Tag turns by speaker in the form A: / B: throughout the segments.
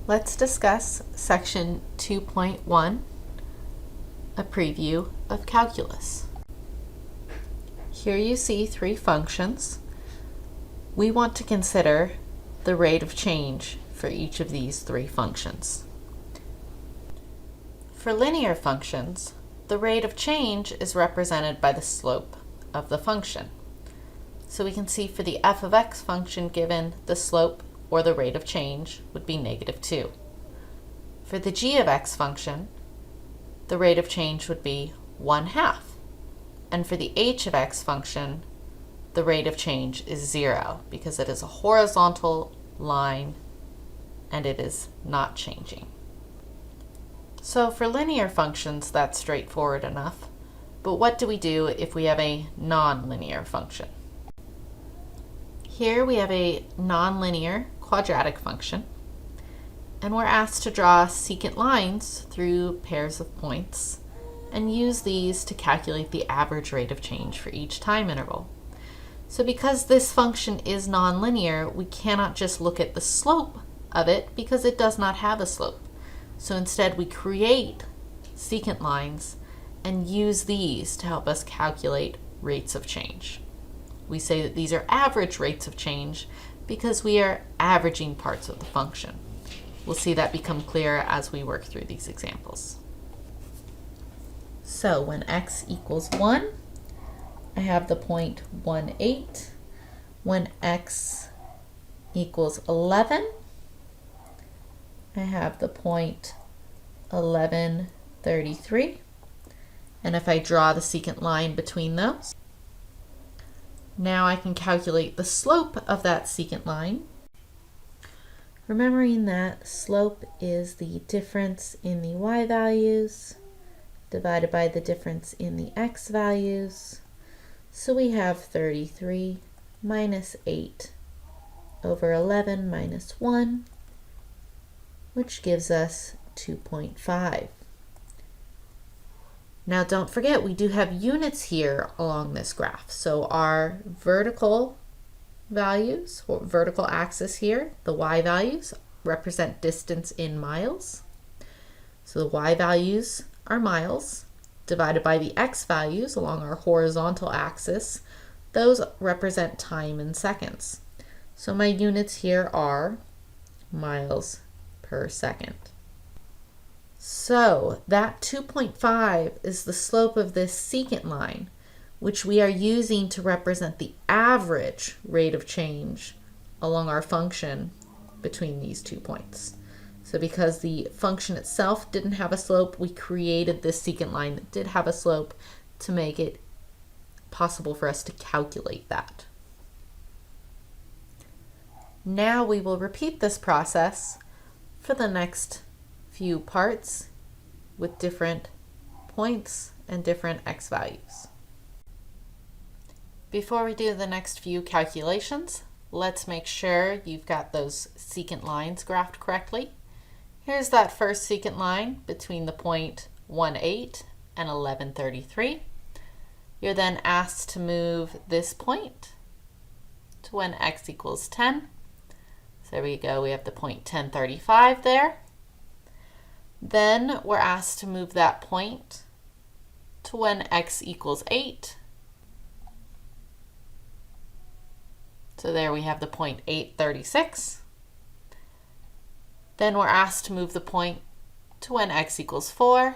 A: Let's discuss section 2.1, a preview of calculus. Here you see three functions. We want to consider the rate of change for each of these three functions. For linear functions, the rate of change is represented by the slope of the function. So we can see for the f of x function given, the slope or the rate of change would be -2. For the g of x function, the rate of change would be 1/2. And for the h of x function, the rate of change is 0 because it is a horizontal line and it is not changing. So for linear functions, that's straightforward enough. But what do we do if we have a nonlinear function? Here we have a nonlinear quadratic function, and we're asked to draw secant lines through pairs of points and use these to calculate the average rate of change for each time interval. So because this function is nonlinear, we cannot just look at the slope of it because it does not have a slope. So instead we create secant lines and use these to help us calculate rates of change. We say that these are average rates of change because we are averaging parts of the function. We'll see that become clearer as we work through these examples. So when x equals 1, I have the point 1, 8. When x equals 11, I have the point 11, 33. And if I draw the secant line between those, now I can calculate the slope of that secant line. Remembering that slope is the difference in the y values divided by the difference in the x values. So we have 33 minus 8 over 11 minus 1, which gives us 2.5. Now don't forget, we do have units here along this graph. So our vertical values, or vertical axis here, the y values, represent distance in miles. So the y values are miles, divided by the x values along our horizontal axis. Those represent time in seconds. So my units here are miles per second. So that 2.5 is the slope of this secant line, which we are using to represent the average rate of change along our function between these 2 points. So because the function itself didn't have a slope, we created this secant line that did have a slope to make it possible for us to calculate that. Now we will repeat this process for the next few parts with different points and different x values. Before we do the next few calculations, let's make sure you've got those secant lines graphed correctly. Here's that first secant line between the point 1, 8 and 11, 33. You're then asked to move this point to when x equals 10. So there we go, we have the point 10, 35 there. Then we're asked to move that point to when x equals 8. So there we have the point 836. Then we're asked to move the point to when x equals 4.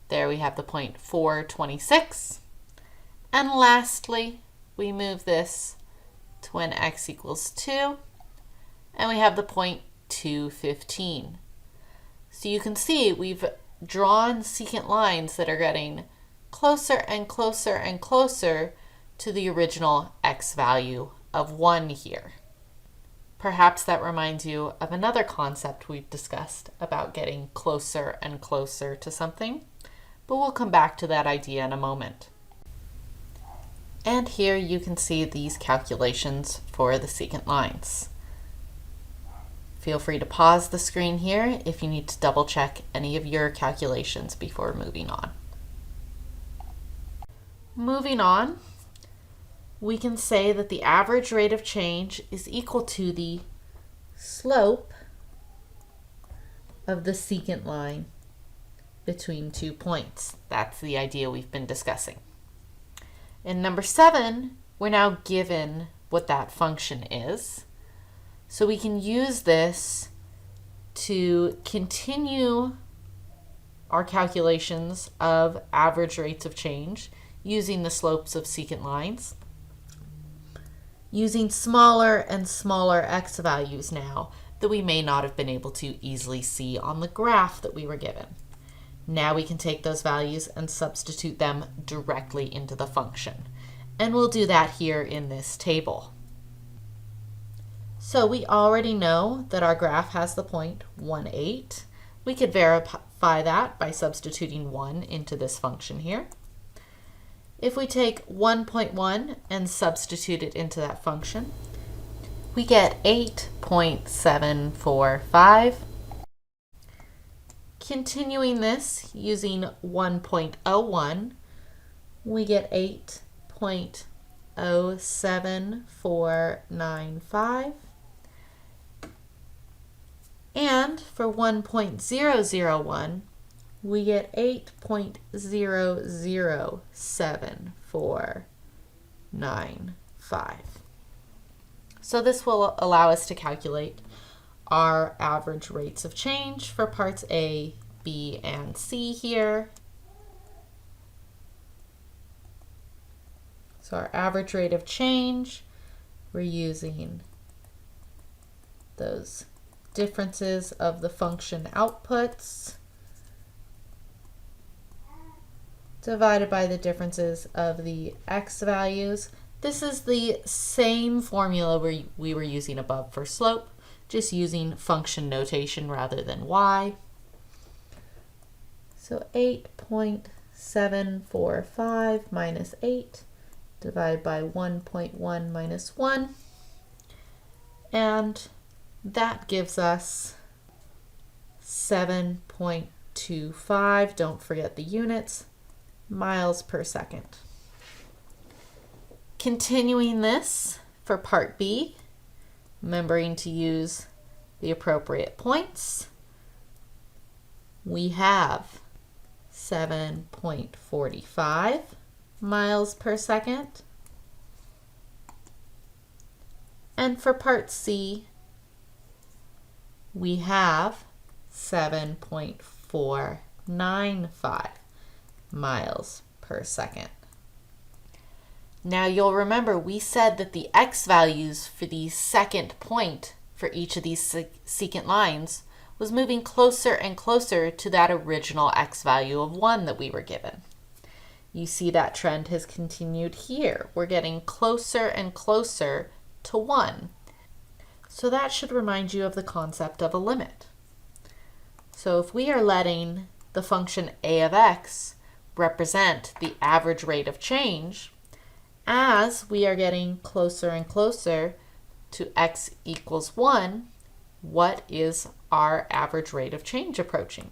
A: There we have the point 426. And lastly, we move this to when x equals 2. And we have the point 215. So you can see we've drawn secant lines that are getting closer and closer and closer to the original x value of 1 here. Perhaps that reminds you of another concept we've discussed about getting closer and closer to something, but we'll come back to that idea in a moment. And here you can see these calculations for the secant lines. Feel free to pause the screen here if you need to double check any of your calculations before moving on. Moving on, we can say that the average rate of change is equal to the slope of the secant line between 2 points. That's the idea we've been discussing. In number 7, we're now given what that function is. So we can use this to continue our calculations of average rates of change using the slopes of secant lines, using smaller and smaller x values now that we may not have been able to easily see on the graph that we were given. Now we can take those values and substitute them directly into the function. And we'll do that here in this table. So we already know that our graph has the point 1, 8. We could verify that by substituting 1 into this function here. If we take 1.1 and substitute it into that function, we get 8.745. Continuing this using 1.01, we get 8.07495. And for 1.001, we get 8.007495. So this will allow us to calculate our average rates of change for parts A, B, and C here. So our average rate of change, we're using those differences of the function outputs divided by the differences of the x values. This is the same formula we were using above for slope, just using function notation rather than y. So 8.745 minus 8 divided by 1.1 minus 1, and that gives us 7.25, don't forget the units, miles per second. Continuing this for part B, remembering to use the appropriate points, we have 7.45 miles per second. And for part C, we have 7.495 miles per second. Now you'll remember we said that the x values for the second point for each of these secant lines was moving closer and closer to that original x value of 1 that we were given. You see that trend has continued here. We're getting closer and closer to 1. So that should remind you of the concept of a limit. So if we are letting the function a of x represent the average rate of change, as we are getting closer and closer to x equals 1, what is our average rate of change approaching?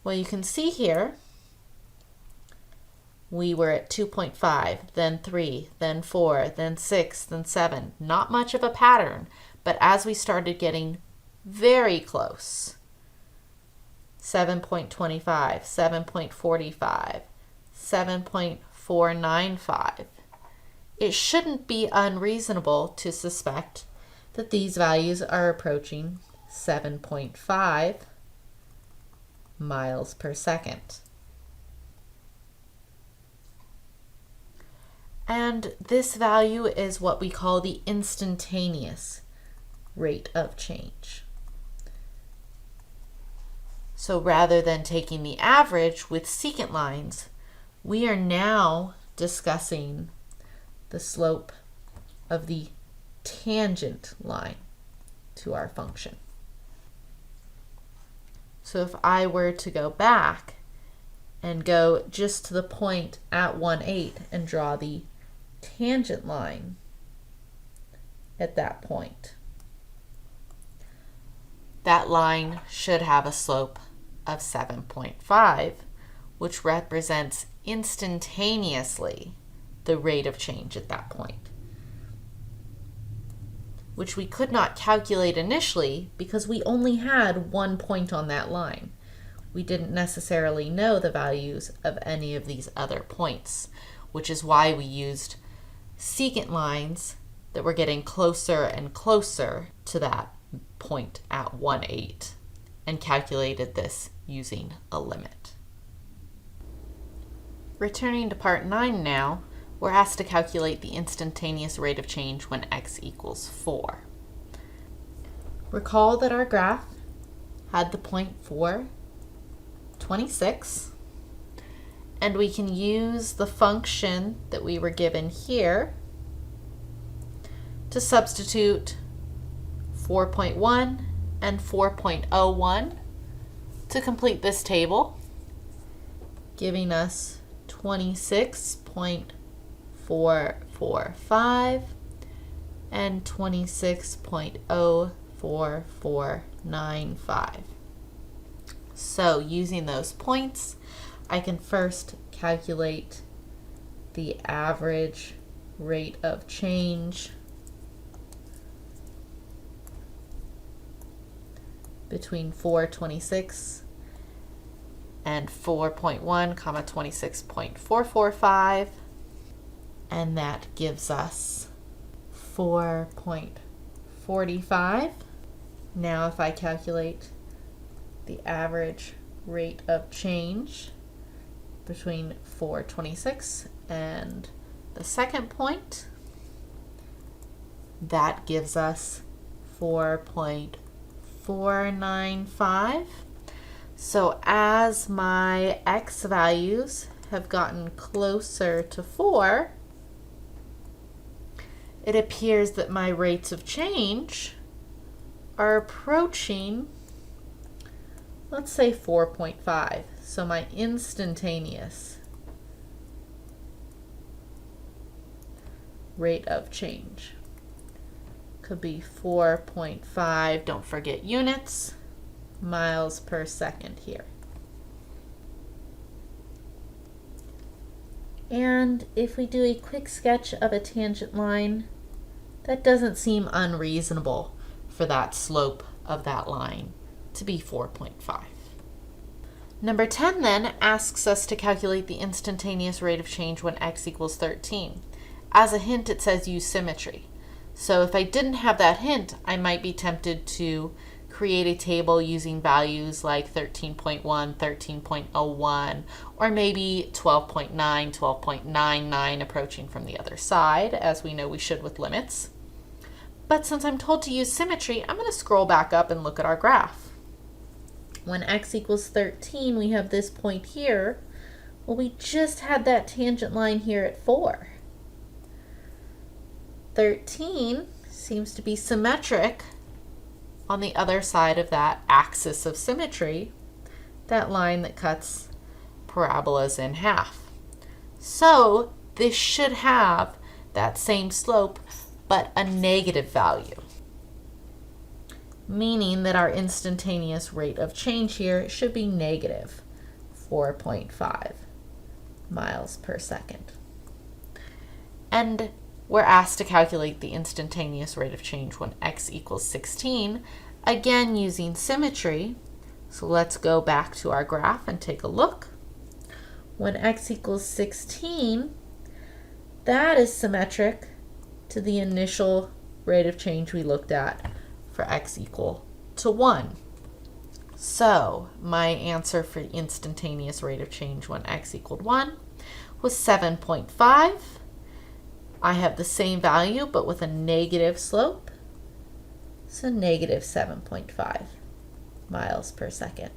A: Well, you can see here, we were at 2.5, then 3, then 4, then 6, then 7. Not much of a pattern, but as we started getting very close, 7.25, 7.45, 7.495, it shouldn't be unreasonable to suspect that these values are approaching 7.5 miles per second. And this value is what we call the instantaneous rate of change. So rather than taking the average with secant lines, we are now discussing the slope of the tangent line to our function. So if I were to go back and go just to the point at 1,8 and draw the tangent line at that point, that line should have a slope of 7.5, which represents instantaneously the rate of change at that point. which we could not calculate initially because we only had 1 point on that line. We didn't necessarily know the values of any of these other points, which is why we used secant lines that were getting closer and closer to that point at 1/8 and calculated this using a limit. Returning to part 9 now, we're asked to calculate the instantaneous rate of change when x equals 4. Recall that our graph had the point 4, 26, and we can use the function that we were given here to substitute 4.1 and 4.01 to complete this table, giving us 26.445 and 26.04495. So using those points, I can first calculate the average rate of change between 426 and 4.1, 26.445, and that gives us 4.45. Now if I calculate the average rate of change between 426 and the second point, that gives us 4.495. So as my x values have gotten closer to 4, it appears that my rates of change are approaching, let's say 4.5. So my instantaneous rate of change could be 4.5, don't forget units, miles per second here. And if we do a quick sketch of a tangent line, that doesn't seem unreasonable for that slope of that line to be 4.5. Number 10 then asks us to calculate the instantaneous rate of change when x equals 13. As a hint, it says use symmetry. So if I didn't have that hint, I might be tempted to create a table using values like 13.1, 13.01, or maybe 12.9, 12.99 approaching from the other side, as we know we should with limits. But since I'm told to use symmetry, I'm going to scroll back up and look at our graph. When x equals 13, we have this point here. Well, we just had that tangent line here at 4. 13 seems to be symmetric on the other side of that axis of symmetry, that line that cuts parabolas in half. So this should have that same slope, but a negative value, meaning that our instantaneous rate of change here should be negative 4.5 miles per second. And we're asked to calculate the instantaneous rate of change when x equals 16, again using symmetry. So let's go back to our graph and take a look. When x equals 16, that is symmetric to the initial rate of change we looked at for x equal to 1. So my answer for instantaneous rate of change when x equaled 1 was 7.5. I have the same value, but with a negative slope, so negative 7.5 miles per second.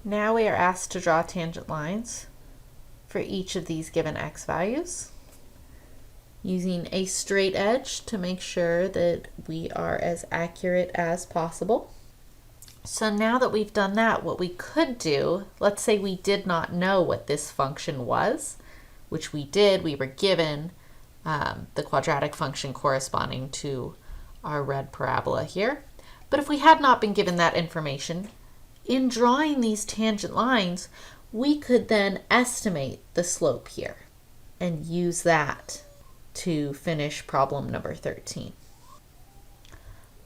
A: Now we are asked to draw tangent lines for each of these given x values, using a straight edge to make sure that we are as accurate as possible. So now that we've done that, what we could do, let's say we did not know what this function was, which we did. We were given the quadratic function corresponding to our red parabola here. But if we had not been given that information, in drawing these tangent lines, we could then estimate the slope here and use that to finish problem number 13.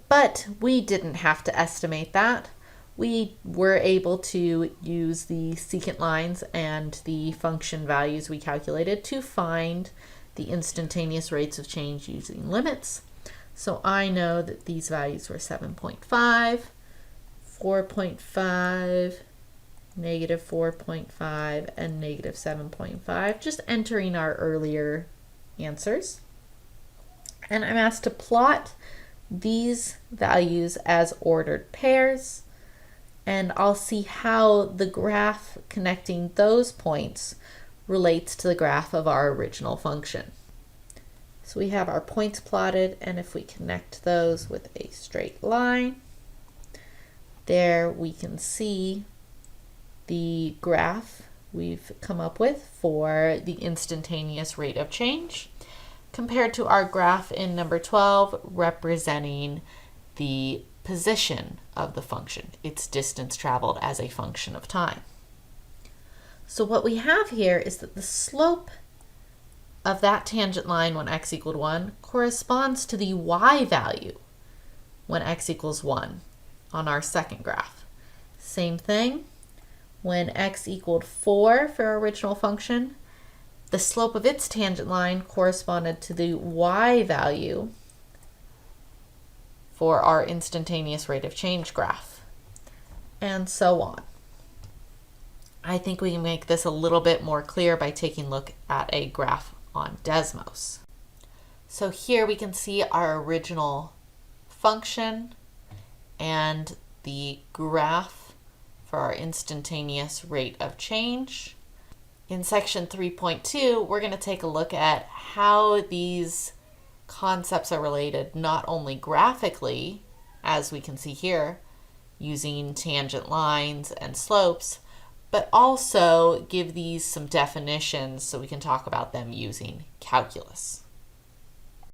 A: But we didn't have to estimate that. We were able to use the secant lines and the function values we calculated to find the instantaneous rates of change using limits. So I know that these values were 7.5, 4.5, negative 4.5, and negative 7.5, just entering our earlier answers. And I'm asked to plot these values as ordered pairs, and I'll see how the graph connecting those points relates to the graph of our original function. So we have our points plotted, and if we connect those with a straight line, there we can see the graph we've come up with for the instantaneous rate of change compared to our graph in number 12 representing the position of the function, its distance traveled as a function of time. So what we have here is that the slope of that tangent line when x equaled 1 corresponds to the y value when x equals 1 on our second graph. Same thing, when x equaled 4 for our original function, the slope of its tangent line corresponded to the y value for our instantaneous rate of change graph, and so on. I think we can make this a little bit more clear by taking a look at a graph on Desmos. So here we can see our original function and the graph for our instantaneous rate of change. In section 3.2, we're going to take a look at how these concepts are related not only graphically, as we can see here, using tangent lines and slopes, but also give these some definitions so we can talk about them using calculus.